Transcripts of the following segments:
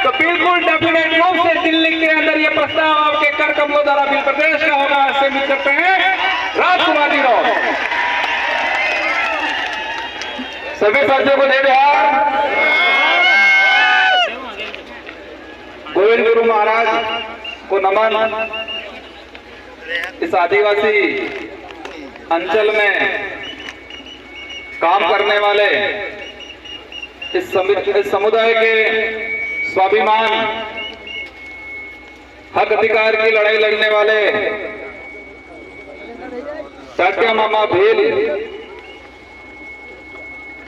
तो बिल्कुल डेफिनेट रूप से दिल्ली के अंदर ये प्रस्ताव आपके कर कमलों द्वारा भी प्रदेश का होगा। ऐसे भी करते हैं राजकुमार जी राव। सभी साथियों को जय बिहार। गोविंद गुरु महाराज को नमन। इस आदिवासी अंचल में काम करने वाले इस समुदाय के स्वाभिमान हक अधिकार की लड़ाई लड़ने वाले टाटिया मामा भील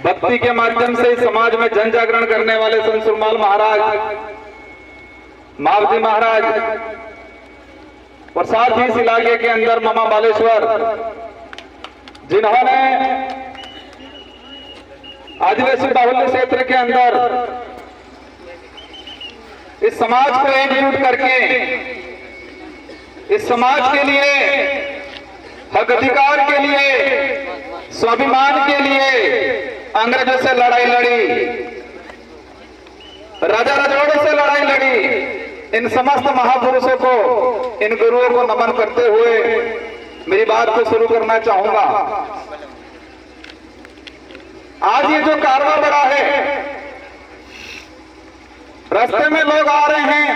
भक्ति के माध्यम से समाज में जन जागरण करने वाले संत सुरमाल महाराज, मावजी महाराज और साथ ही इस इलाके के अंदर मामा बालेश्वर, जिन्होंने आदिवासी बाहुल्य क्षेत्र के अंदर इस समाज को एकजुट करके इस समाज के लिए हक अधिकार के लिए स्वाभिमान के लिए अंग्रेजों से लड़ाई लड़ी, राजा रजवाड़ों से लड़ाई लड़ी। इन समस्त महापुरुषों को, इन गुरुओं को नमन करते हुए मेरी बात को शुरू करना चाहूंगा। आज ये जो कारवां बढ़ा है, रास्ते में लोग आ रहे हैं,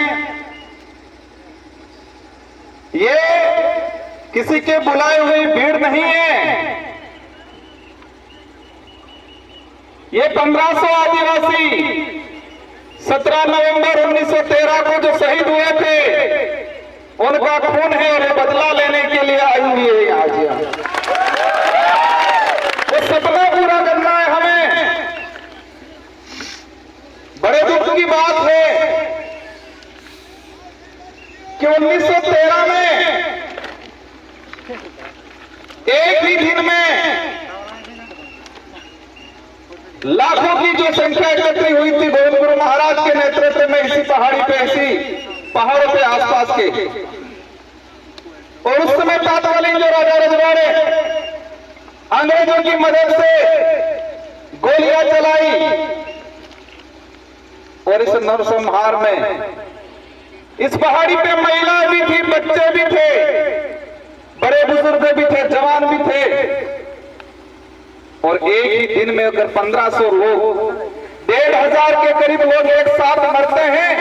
ये किसी के बुलाए हुई भीड़ नहीं है। ये 1500 आदिवासी 17 नवंबर 1913 को जो शहीद हुए थे, उनका खून है और बदला लेने के लिए आई हुई है आज। वो सपना पूरा करना है हमें। बड़े दुख की बात है कि 1913 में एक ही दिन में लाखों की जो संख्या एकत्र हुई थी गोविंद गुरु महाराज के नेतृत्व में, इसी पहाड़ी पे, ऐसी पहाड़ों पे आसपास के। और उस समय तत्कालीन जो राजा रजवाड़े अंग्रेजों की मदद से गोलियां चलाई और इस नरसंहार में इस पहाड़ी पे महिला भी थी, बच्चे भी थे, बड़े बुजुर्ग भी थे, जवान भी थे। और एक ही दिन में अगर 1500 लोग, 1500 के करीब लोग एक साथ मरते हैं,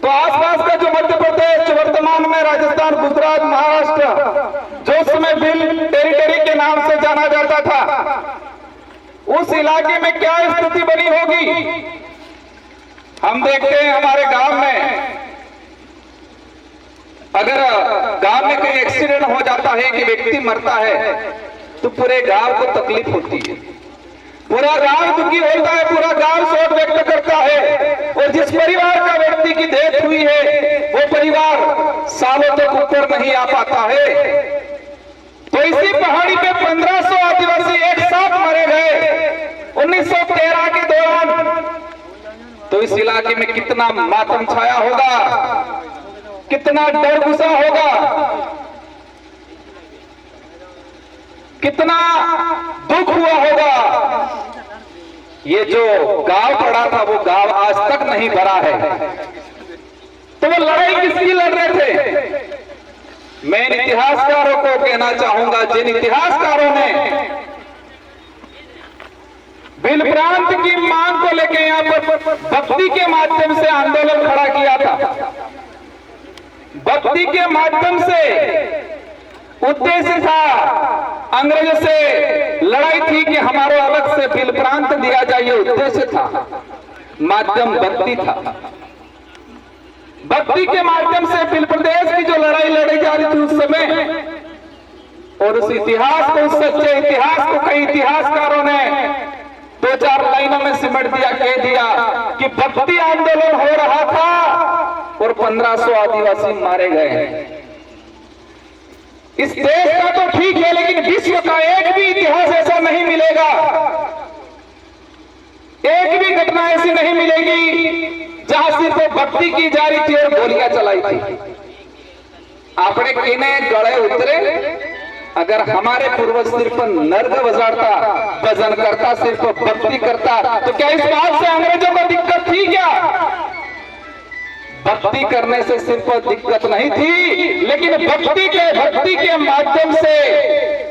तो आसपास का जो मध्य प्रदेश, वर्तमान में राजस्थान, गुजरात, महाराष्ट्र, जो उस समय भिल टेरिटरी के नाम से जाना जाता था, उस इलाके में क्या स्थिति बनी होगी। हम देखते हैं हमारे गांव में, अगर गांव में कोई एक्सीडेंट हो जाता है कि व्यक्ति मरता है, तो पूरे गांव को तकलीफ होती है, पूरा गांव दुखी होता है, पूरा गांव शोक व्यक्त करता है। और जिस परिवार का व्यक्ति की डेथ हुई है, वो परिवार सालों तक ऊपर नहीं आ पाता है। तो इसी पहाड़ी पे 1500 आदिवासी एक साथ मरे गए 1913 के दौरान। तो इस इलाके में कितना मातम छाया होगा, कितना डर गुस्सा होगा, कितना दुख हुआ होगा। ये जो गांव पड़ा था, वो गांव आज तक नहीं भरा है। तो वो लड़ाई किसकी लड़ रहे थे? मैं इतिहासकारों को कहना चाहूंगा, जिन इतिहासकारों ने भिल प्रांत की मांग को लेकर यहाँ पर भक्ति के माध्यम से आंदोलन खड़ा किया था। भक्ति के माध्यम से उद्देश्य था, अंग्रेजों से लड़ाई थी कि हमारा अलग से भिल प्रांत दिया जाए, ये उद्देश्य था। माध्यम भक्ति था। भक्ति के माध्यम से भिल प्रदेश की जो लड़ाई लड़ी जा रही थी उस समय, और उस इतिहास को, उस सच्चे इतिहास को कई इतिहासकारों ने 2-4 लाइनों में सिमट दिया, कह दिया कि भक्ति आंदोलन हो रहा था और 1500 आदिवासी मारे गए। इस देश का तो ठीक है, लेकिन विश्व का एक भी इतिहास ऐसा नहीं मिलेगा, एक भी घटना ऐसी नहीं मिलेगी जहां सिर्फ भक्ति की जा रही थी और गोलियां चलाई थी। आपने किने गड़े उतरे, अगर हमारे पूर्वज सिर्फ नर्ग बजाता, भजन करता, सिर्फ भक्ति करता, तो क्या इस बात से अंग्रेजों को दिक्कत थी? भक्ति करने से सिर्फ दिक्कत नहीं थी, लेकिन भक्ति के माध्यम से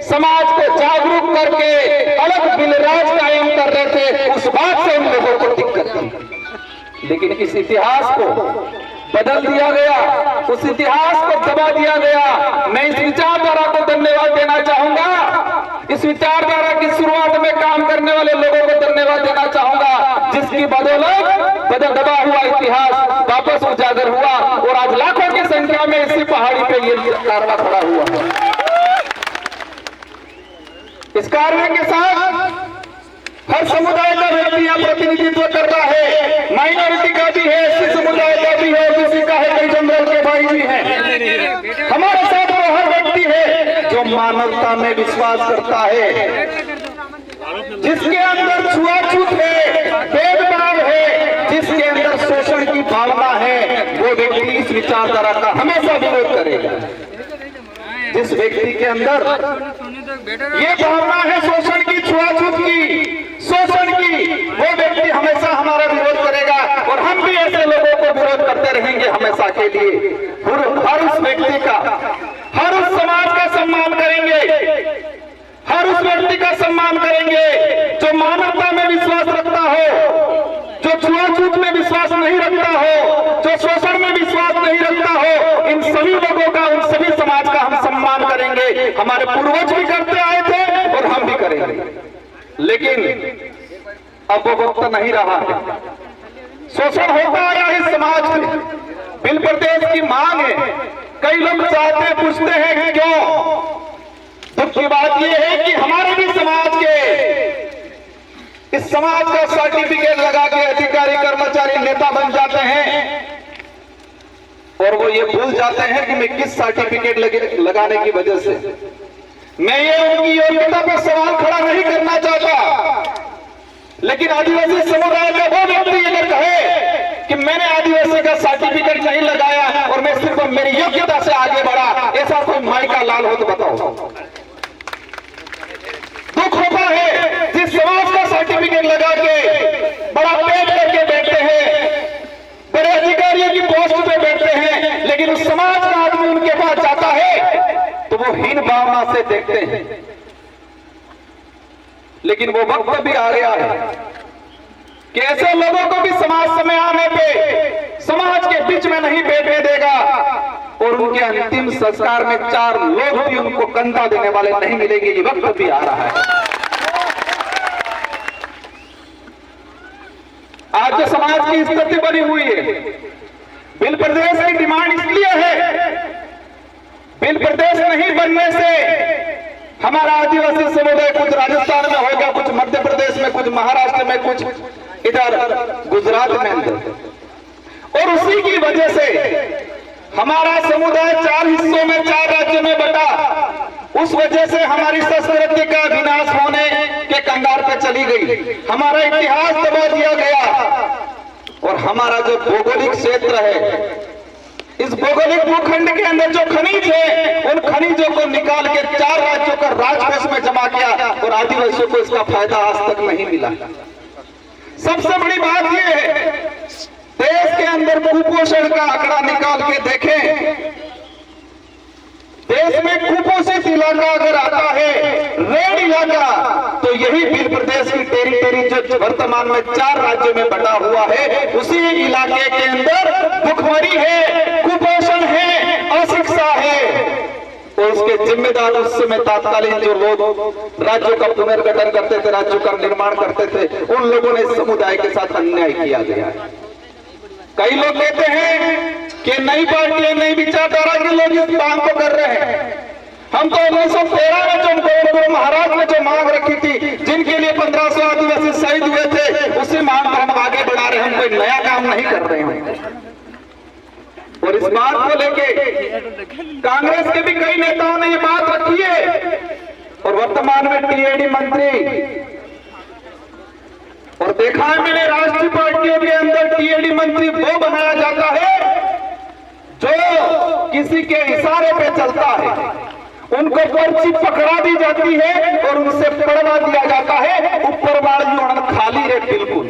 समाज को जागरूक करके अलग बिलराज कायम कर रहे थे, उस बात से उन लोगों को दिक्कत थी। लेकिन इस इतिहास को बदल दिया गया, उस इतिहास को दबा दिया गया। मैं इस विचारधारा को धन्यवाद देना चाहूंगा, इस विचारधारा की शुरुआत में काम करने वाले लोगों को धन्यवाद देना चाहूंगा, जिसकी बदौलत दबा हुआ इतिहास वापस उजागर हुआ और आज लाखों की संख्या में इसी पहाड़ी पे ये कारवा खड़ा हुआ है। इस कार्य के साथ हर समुदाय का व्यक्ति यहाँ प्रतिनिधित्व कर रहा है, माइनॉरिटी का भी है, एससी समुदाय का भी है, किसी का है, कई जनरल के भाई भी हैं। हमारे साथ वो हर व्यक्ति है जो मानवता में विश्वास करता है, जिसके अंदर छुआछूत है, भेदभाव है, जिसके अंदर शोषण की भावना है, वो व्यक्ति इस विचारधारा का हमेशा विरोध करेगा। जिस व्यक्ति के अंदर ये भावना है शोषण की, छुआछूत की, शोषण की, वो व्यक्ति हमेशा हमारा विरोध करेगा और हम भी ऐसे लोगों को विरोध करते रहेंगे हमेशा के लिए। हर उस व्यक्ति का, हर उस समाज का सम्मान करेंगे, हर उस व्यक्ति का सम्मान करेंगे जो मानवता में विश्वास रखता हो, जो छुआछूत में विश्वास नहीं रखता हो, जो शोषण में विश्वास नहीं रखता हो। इन सभी लोगों का, उन सभी समाज का हम सम्मान करेंगे। हमारे पूर्वज भी करते आए थे और हम भी करेंगे, लेकिन अब वो वक्त नहीं रहा है। शोषण होता आया है समाज में, बिल प्रदेश की मांग है। कई लोग चाहते हैं, पूछते हैं कि क्यों। दुख की बात यह है कि हमारे भी समाज के, इस समाज का सर्टिफिकेट लगा के अधिकारी, कर्मचारी, नेता बन जाते हैं और वो ये भूल जाते हैं कि मैं किस सर्टिफिकेट लगाने की वजह से। मैं ये उनकी योग्यता पर सवाल खड़ा नहीं करना चाहता, लेकिन आदिवासी समुदाय का वो व्यक्ति अगर कहे कि मैंने आदिवासी का सर्टिफिकेट नहीं लगाया और मैं सिर्फ मेरी योग्यता से आगे बढ़ा, ऐसा कोई माई का लाल हो तो बताओ। दुख होता है जिस समाज का सर्टिफिकेट लगा के बड़ा पेट करके बैठते हैं, बड़े अधिकारियों की पोस्ट पे बैठते हैं, लेकिन उस समाज का आदमी उनके पास जाता है तो वो हीन भावना से देखते हैं। लेकिन वो वक्त भी आ गया है कि ऐसे लोगों को भी समाज समय आने पे समाज के बीच में नहीं बैठने देगा और उनके अंतिम संस्कार में 4 लोग भी उनको कंधा देने वाले नहीं मिलेंगे। ये वक्त भी आ रहा है। आज जो समाज की स्थिति बनी हुई है, बिल प्रदेश की डिमांड इसलिए है, बिल प्रदेश नहीं बनने से हमारा आदिवासी समुदाय कुछ राजस्थान में होगा, कुछ मध्य प्रदेश में, कुछ महाराष्ट्र में, कुछ इधर गुजरात में अंदर, और उसी की वजह से हमारा समुदाय 4 हिस्सों में, 4 राज्यों में बटा। उस वजह से हमारी संस्कृति का विनाश होने के कंगार पे चली गई, हमारा इतिहास दबा दिया गया और हमारा जो भौगोलिक क्षेत्र है, इस भौगोलिक भूखंड के अंदर जो खनिज है, उन खनिजों को निकाल के 4 राज्यों का राजकोष में जमा किया और आदिवासियों को इसका फायदा आज तक नहीं मिला। सबसे बड़ी बात यह है, देश के अंदर कुपोषण का आंकड़ा निकाल के देखें, देश में कुपोषित इलाका अगर आता है, रेड इलाका, तो यही बिल प्रदेश की टेरिटरी जो वर्तमान में 4 राज्यों में बटा हुआ है, उसी इलाके के अंदर भुखमरी है, कुपोषण है, अशिक्षा है। और उसके जिम्मेदार उस समय तात्कालीन जो लोग राज्यों का पुनर्गठन करते थे, राज्यों का निर्माण करते थे, उन लोगों ने समुदाय के साथ अन्याय किया गया है। कई लोग कहते हैं कि नई पार्टी, नई विचारधारा के लोग इस मांग को कर रहे हैं। हम तो 1913 में जो महाराज ने जो मांग रखी थी, जिनके लिए 1500 आदिवासी शहीद हुए थे, उसी मांग को हम आगे बढ़ा रहे हैं। हम कोई नया काम नहीं कर रहे हैं। और इस बात को लेके कांग्रेस के भी कई नेताओं ने ये बात रखी है और वर्तमान में टीएडी मंत्री, और देखा है मैंने राष्ट्रीय पार्टियों के अंदर टीएडी मंत्री वो बनाया जाता है जो किसी के इशारे पे चलता है, उनको पर्ची पकड़ा दी जाती है और उनसे पढ़वा दिया जाता है, ऊपर वाली खाली है बिल्कुल।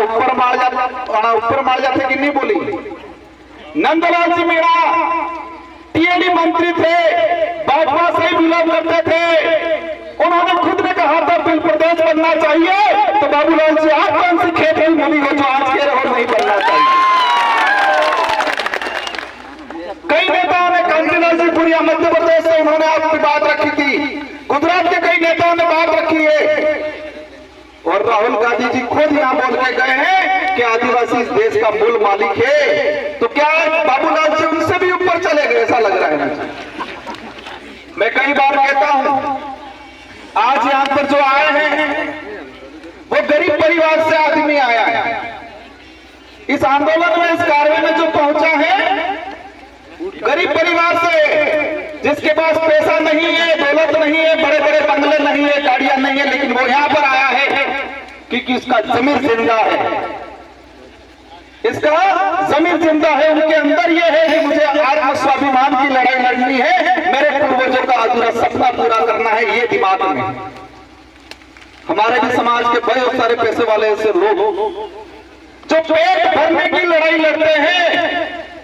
ऊपर मार जाते कि नहीं बोली। नंदलाल जी मीणा टीएडी मंत्री थे, भाजपा से ही बिलोंग करते थे। उन्होंने खुद ने कहा था बिल प्रदेश बनना चाहिए, तो बाबूलाल जी आप कौन सी खेत में बोली हो जो आज कह रहे हो नहीं बनना चाहिए। कई नेताओं ने, कांतिलाल जी पुरिया मध्य प्रदेश से, उन्होंने आपकी बात रखी थी। गुजरात के कई नेताओं ने बात रखी है, और राहुल गांधी जी खुद यहां बोल के गए हैं कि आदिवासी इस देश का मूल मालिक है। तो क्या बाबूलाल जी उनसे भी ऊपर चले गए, ऐसा लग रहा है ना। मैं कई बार कहता हूं, आज यहां पर जो आए हैं वो गरीब परिवार से आदमी आया है। इस आंदोलन में, इस कार्य में जो पहुंचा है गरीब परिवार से, जिसके पास पैसा नहीं है, दौलत नहीं है, बड़े बड़े बंगले नहीं है, गाड़ियां नहीं है, लेकिन वो यहां पर आया है क्योंकि इसका जमीर जिंदा है। इसका जमीर जिंदा है, उनके अंदर ये है कि मुझे आत्म स्वाभिमान की लड़ाई लड़नी है, मेरे पूर्वजों का अधूरा सपना पूरा करना है, ये दिमाग में। हमारे भी समाज के बहुत सारे पैसे वाले ऐसे लोग जो पेट भरने की लड़ाई लड़ते हैं,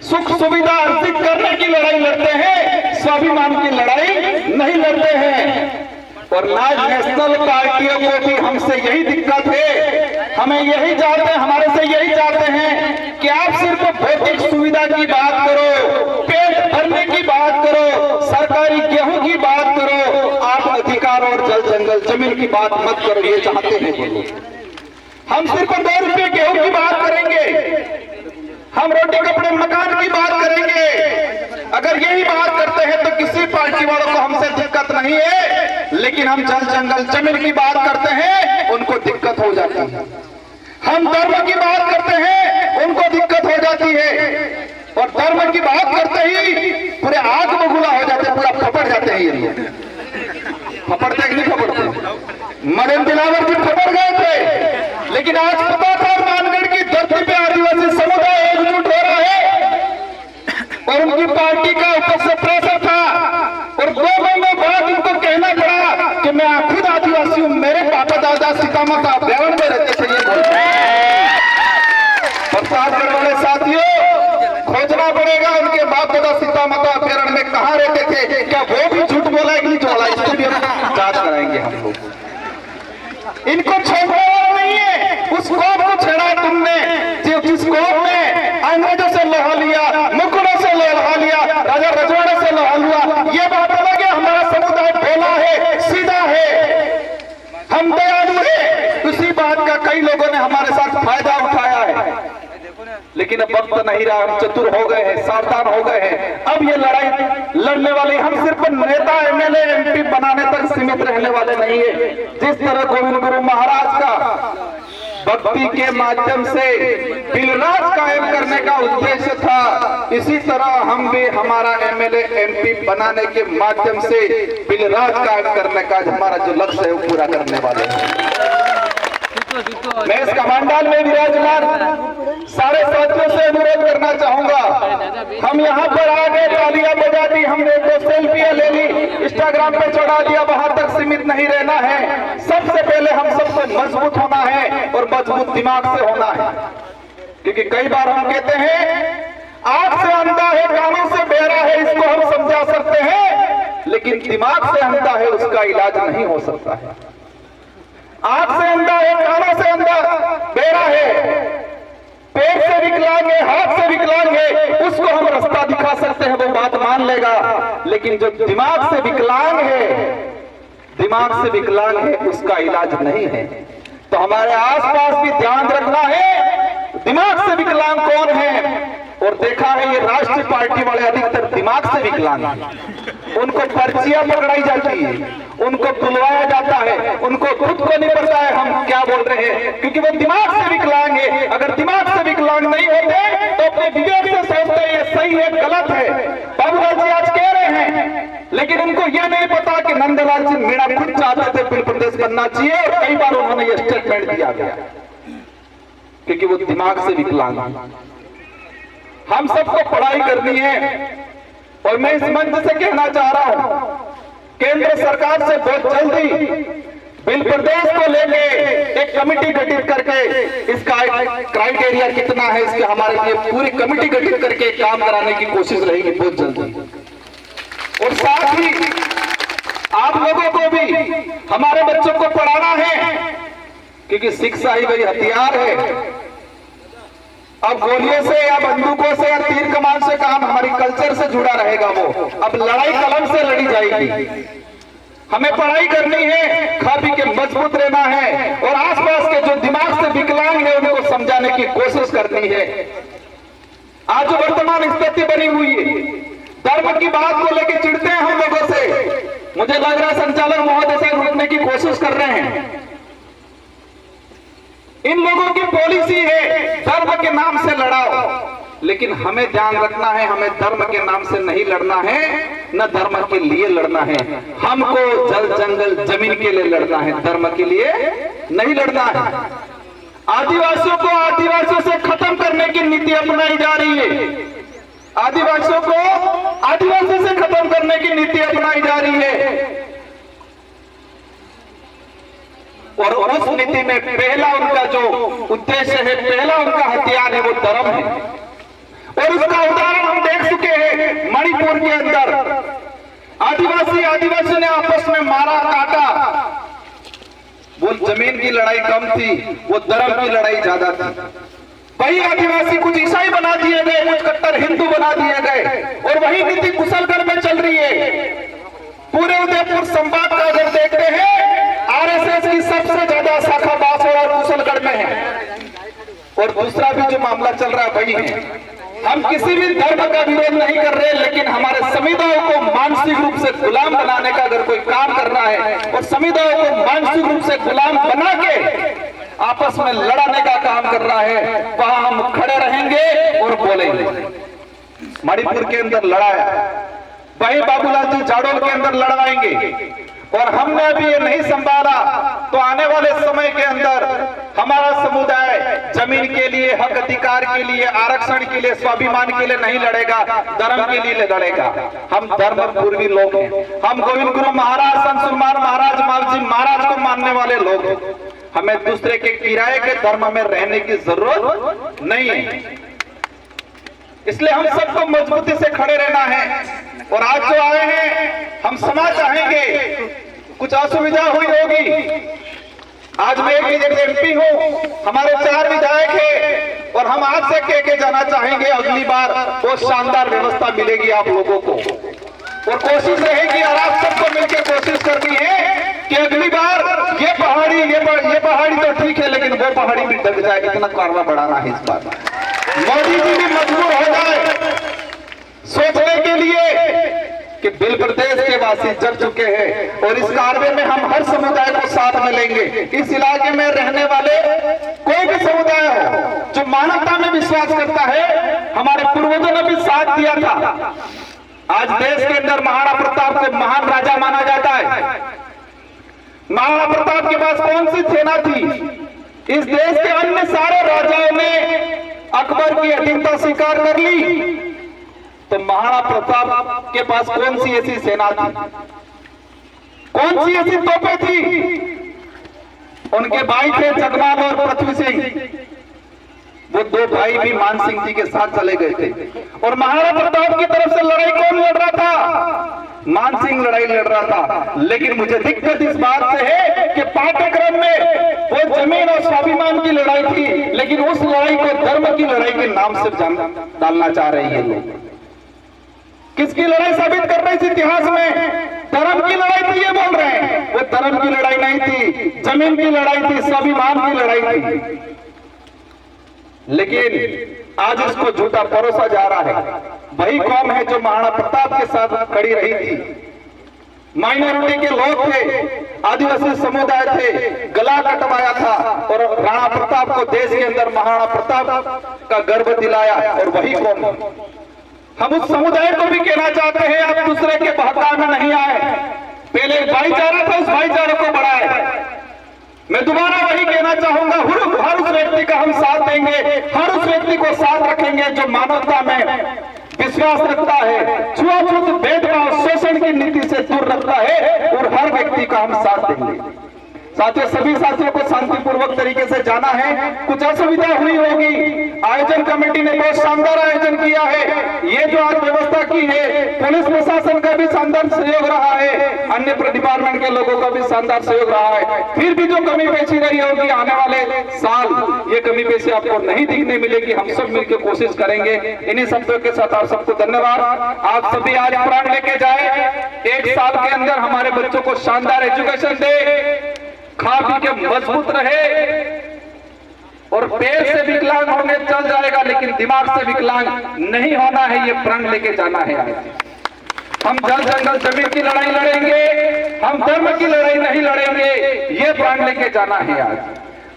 सुख सुविधा अर्जित करने की लड़ाई लड़ते हैं, स्वाभिमान की लड़ाई नहीं लड़ते हैं। और आज नेशनल पार्टियों को भी हमसे यही दिक्कत है, हमें यही चाहते हैं, हमारे से यही चाहते हैं कि आप सिर्फ भौतिक सुविधा की बात करो, पेट भरने की बात करो, सरकारी गेहूं की बात करो, आप अधिकार और जल जंगल जमीन की बात मत करो, ये चाहते हैं। हम सिर्फ 2 रुपये गेहूं की बात करेंगे, हम रोटी कपड़े मकान की बात करेंगे। अगर यही बात करते हैं तो किसी पार्टी वालों को हमसे दिक्कत नहीं है, लेकिन हम जल जंगल जमीन की बात करते हैं उनको दिक्कत हो जाती है। हम धर्म की बात करते हैं उनको दिक्कत हो जाती है, और धर्म की बात करते ही पूरे आग बबूला हो जाते, पूरा फपड़ जाते हैं ये लोग। फपड़ते नहीं फपड़ते, मदन दिलावर जी फपड़ गए थे, लेकिन आज पता था मानगढ़ की धरती पे आदिवासी समुदाय एकजुट हो रहा है, और उनकी पार्टी का ऊपर से प्रेशर था, और 2 महीने बाद उनको कहना पड़ा कि मैं खुद आदिवासी हूं, मेरे पापा दादा सीतामाता अभ्यारण में रहते थे। ये बोलते प्रतापगढ़ वाले साथियों, खोजना पड़ेगा उनके बाप दादा सीतामाता अभ्यारण में कहां रहते थे, क्या वो भी झूठ बोला है कि नहीं बोला, इसको भी हम जांच कराएंगे हम लोग। इनको छोड़ने वाला नहीं है, उस कौम को छेड़ा तुमने, जिस कौम ने अंग्रेजों से लोहा लिया, मुकुलों से लोहा लिया, राजा रजवाड़े से लोहा लिया। ये बात अलग है, हमारा समुदाय भोला है, सीधा है, हम दयालु है। उसी बात का कई लोगों ने हमारे साथ फायदा उठाया है, लेकिन अब वक्त नहीं रहा, हम चतुर हो गए हैं, सावधान हो गए हैं। अब ये लड़ाई लड़ने वाले हम सिर्फ नेता एमएलए एमपी बनाने तक सीमित रहने वाले नहीं है। जिस तरह गोविंद गुरु महाराज का भक्ति के माध्यम से बिलराज कायम करने का उद्देश्य था, इसी तरह हम भी हमारा एमएलए एमपी बनाने के माध्यम से बिलराज कायम करने का हमारा जो लक्ष्य है वो पूरा करने वाले हैं। मैं इस कमांडाल में विराजमान सारे साथियों से अनुरोध करना चाहूंगा, हम यहाँ पर आ गए, तालियां बजा दी, हमने 2 सेल्फियां ले ली, इंस्टाग्राम पे चढ़ा दिया, वहां तक सीमित नहीं रहना है। सबसे पहले हम सबको मजबूत होना है, और मजबूत दिमाग से होना है, क्योंकि कई बार हम कहते हैं आंख से अंधा है, कानों से बहरा है, इसको हम समझा सकते हैं, लेकिन दिमाग से अंधा है, उसका इलाज नहीं हो सकता है। आंख से अंधा है, कानों से अंधा बहरा है, पेट से विकलांग है, हाथ से विकलांग है, उसको हम रास्ता दिखा सकते हैं, वो बात मान लेगा। लेकिन जो दिमाग से विकलांग है, उसका इलाज नहीं है। तो हमारे आसपास भी ध्यान रखना है, दिमाग से विकलांग कौन है। और देखा है ये राष्ट्रीय पार्टी वाले अधिकतर दिमाग से विकलांग हैं, उनको पर्चियां पकड़ाई जाती है, उनको बुलवाया जाता है, उनको खुद को नहीं पता है हम क्या बोल रहे हैं, क्योंकि वो दिमाग से विकलांग है। अगर दिमाग से विकलांग नहीं होते तो अपने विवेक से सोचते हैं ये सही है गलत है। बाबूलाल जी आज कह रहे हैं, लेकिन उनको यह नहीं पता कि नंदलाल जी मीणा खुद चाहते थे बिल प्रदेश बनना चाहिए, और कई बार उन्होंने ये स्टेटमेंट दिया गया, क्योंकि वो दिमाग से विकलांग। हम सबको पढ़ाई करनी है, और मैं इस मंच से कहना चाह रहा हूं, केंद्र सरकार से बहुत जल्दी बिल प्रदेश को लेके एक कमेटी गठित करके इसका क्राइटेरिया कितना है, इसके हमारे लिए पूरी कमेटी गठित करके काम कराने की कोशिश रहेगी बहुत जल्दी। और साथ ही आप लोगों को भी हमारे बच्चों को पढ़ाना है, क्योंकि शिक्षा ही वही हथियार है। अब गोलियों से या बंदूकों से या तीर कमान से काम हमारी कल्चर से जुड़ा रहेगा। वो अब लड़ाई कलम से लड़ी जाएगी। हमें पढ़ाई करनी है, खा पी के मजबूत रहना है और आसपास के जो दिमाग से विकलांग है उनको समझाने की कोशिश करनी है। आज जो वर्तमान स्थिति बनी हुई है, धर्म की बात को लेकर चिढ़ते हैं हम लोगों से। मुझे लग रहा है संचालक महोदय से रोकने की कोशिश कर रहे हैं। इन लोगों की पॉलिसी है धर्म के नाम से लड़ाओ, लेकिन हमें ध्यान रखना है, हमें धर्म के नाम से नहीं लड़ना है, न धर्म के लिए लड़ना है। हमको जल जंगल जमीन के लिए लड़ना है, धर्म के लिए नहीं लड़ना है। आदिवासियों को आदिवासियों से खत्म करने की नीति अपनाई जा रही है। आदिवासियों को आदिवासी से खत्म करने की नीति अपनाई जा रही है। और उस नीति में पहला उनका जो उद्देश्य है, पहला उनका हथियार है, वो धर्म है। और उसका उदाहरण हम देख चुके हैं मणिपुर के अंदर। आदिवासी ने आपस में मारा काटा। वो जमीन की लड़ाई कम थी, वो धर्म की लड़ाई ज्यादा थी। वही आदिवासी कुछ ईसाई बना दिए गए, कुछ कट्टर हिंदू बना दिए गए, और वही नीति कुशलगढ़ में चल रही है। पूरे उदयपुर संभाग का अगर देखते हैं, आरएसएस की सबसे ज्यादा शाखा बांसवाड़ा और कुशलगढ़ में है। और दूसरा भी जो मामला चल रहा है वही है। हम किसी भी धर्म का विरोध नहीं कर रहे, लेकिन हमारे समुदायों को मानसिक रूप से गुलाम बनाने का अगर कोई काम कर रहा है और समुदायों को मानसिक रूप से गुलाम बना के आपस में लड़ाने का काम कर रहा है, वहां हम खड़े रहेंगे और बोलेंगे। मणिपुर के अंदर लड़ाया, वही बाबूलाल जी जाडोल के अंदर लड़वाएंगे। और हमने अभी ये नहीं संभाला तो आने वाले समय के अंदर हमारा समुदाय जमीन के लिए, हक अधिकार के लिए, आरक्षण के लिए, स्वाभिमान के लिए नहीं लड़ेगा, धर्म के लिए लड़ेगा। हम धर्म पूर्वी लोग हैं। हम गोविंद गुरु महाराज, संत सुरमार महाराज, मालजी महाराज को मानने वाले लोग हैं। हमें दूसरे के किराए के धर्म में रहने की जरूरत नहीं है। इसलिए हम सबको मजबूती से खड़े रहना है। और आज जो आए हैं, हम क्षमा चाहेंगे, कुछ असुविधा हुई होगी। आज मैं एक एमपी हूं, हमारे 4 विधायक हैं, और हम आज से कह के जाना चाहेंगे अगली बार बहुत शानदार व्यवस्था मिलेगी आप लोगों को। और कोशिश रहेगी और आप सबको मिलकर कोशिश करनी है कि अगली बार ये पहाड़ी तो ठीक है, लेकिन वो पहाड़ी भी ढक जाए, इतना कारवा बढ़ाना है इस बार। मोदी जी भी मजबूर हो जाए सोचने के लिए कि बिल प्रदेश के वासी जग चुके हैं और इस कार्य में हम हर समुदाय को साथ में लेंगे। इस इलाके में रहने वाले कोई भी समुदाय हो जो मानवता में विश्वास करता है, हमारे पूर्वजों ने भी साथ दिया था। आज देश के अंदर महाराणा प्रताप को महान राजा माना जाता है। महाराणा प्रताप के पास कौन सी सेना थी? इस देश के अन्य सारे राजाओं ने अकबर की अधीनता स्वीकार कर ली, तो महाराणा प्रताप के पास कौन सी ऐसी सेना थी, कौन सी ऐसी तोपें थी? उनके भाई थे जगमान और पृथ्वी सिंह। वो 2 भाई भी मान सिंह जी के साथ चले गए थे। और महाराणा प्रताप की तरफ से लड़ाई कौन लड़ रहा था? मान सिंह लड़ाई लड़ रहा था। लेकिन मुझे दिक्कत इस बात से है कि पाठ्यक्रम में वो जमीन और स्वाभिमान की लड़ाई थी, लेकिन उस लड़ाई को धर्म की लड़ाई के नाम से डालना चाह रहे हैं लोग। किसकी लड़ाई साबित कर रहे इस इतिहास में? धर्म की लड़ाई थी, ये बोल रहे हैं। वो धर्म की लड़ाई नहीं थी, जमीन की लड़ाई थी, स्वाभिमान की लड़ाई थी। लेकिन आज इसको झूठा परोसा जा रहा है। वही कौम है जो महाराणा प्रताप के साथ खड़ी रही थी। माइनॉरिटी के लोग थे, आदिवासी समुदाय थे, गला कटवाया था और राणा प्रताप को देश के अंदर महाराणा प्रताप का गर्व दिलाया। और वही कौम, हम उस समुदाय को भी कहना चाहते हैं, आप दूसरे के बहकावे में नहीं आए। पहले भाईचारा था, उस भाईचारे को बढ़ाए। मैं दोबारा वही कहना चाहूंगा, हर उस व्यक्ति का हम साथ देंगे, हर उस व्यक्ति को साथ रखेंगे जो मानवता में विश्वास रखता है, छुआछूत, भेदभाव, शोषण की नीति से दूर रखता है, और हर व्यक्ति का हम साथ देंगे। साथियों, सभी साथियों को शांतिपूर्वक तरीके से जाना है। कुछ असुविधा हुई होगी, आयोजन कमेटी ने बहुत शानदार आयोजन किया है। ये जो आज व्यवस्था की है, पुलिस प्रशासन का भी शानदार सहयोग रहा है, अन्य डिपार्टमेंट के लोगों का भी शानदार सहयोग रहा है। फिर भी जो कमी पेशी रही होगी, आने वाले साल ये कमी पेशी आपको नहीं दिखने मिलेगी। हम सब मिलकर कोशिश करेंगे। इन्हीं शब्दों के साथ आप सबको धन्यवाद। आप सभी आज प्रण लेके जाए, 1 साल के अंदर हमारे बच्चों को शानदार एजुकेशन दे, खा पी के मजबूत रहे, और पैर से विकलांग होने चल जाएगा लेकिन दिमाग से विकलांग नहीं होना है। ये प्रण लेके जाना है। हम जल जंगल जमीन की लड़ाई लड़ेंगे, हम धर्म की लड़ाई नहीं लड़ेंगे। ये प्रण लेके जाना है। आज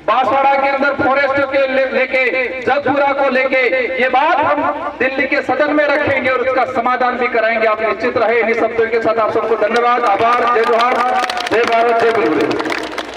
बांसवाड़ा के अंदर फॉरेस्ट के लेके, जगपुरा को लेके ये बात हम दिल्ली के सदन में रखेंगे और उसका समाधान भी कराएंगे। आप निश्चित रहे। इन्हीं शब्दों के साथ आप सबको धन्यवाद, आभार, जय जोहार, जय भारत, जय गुरुदेव।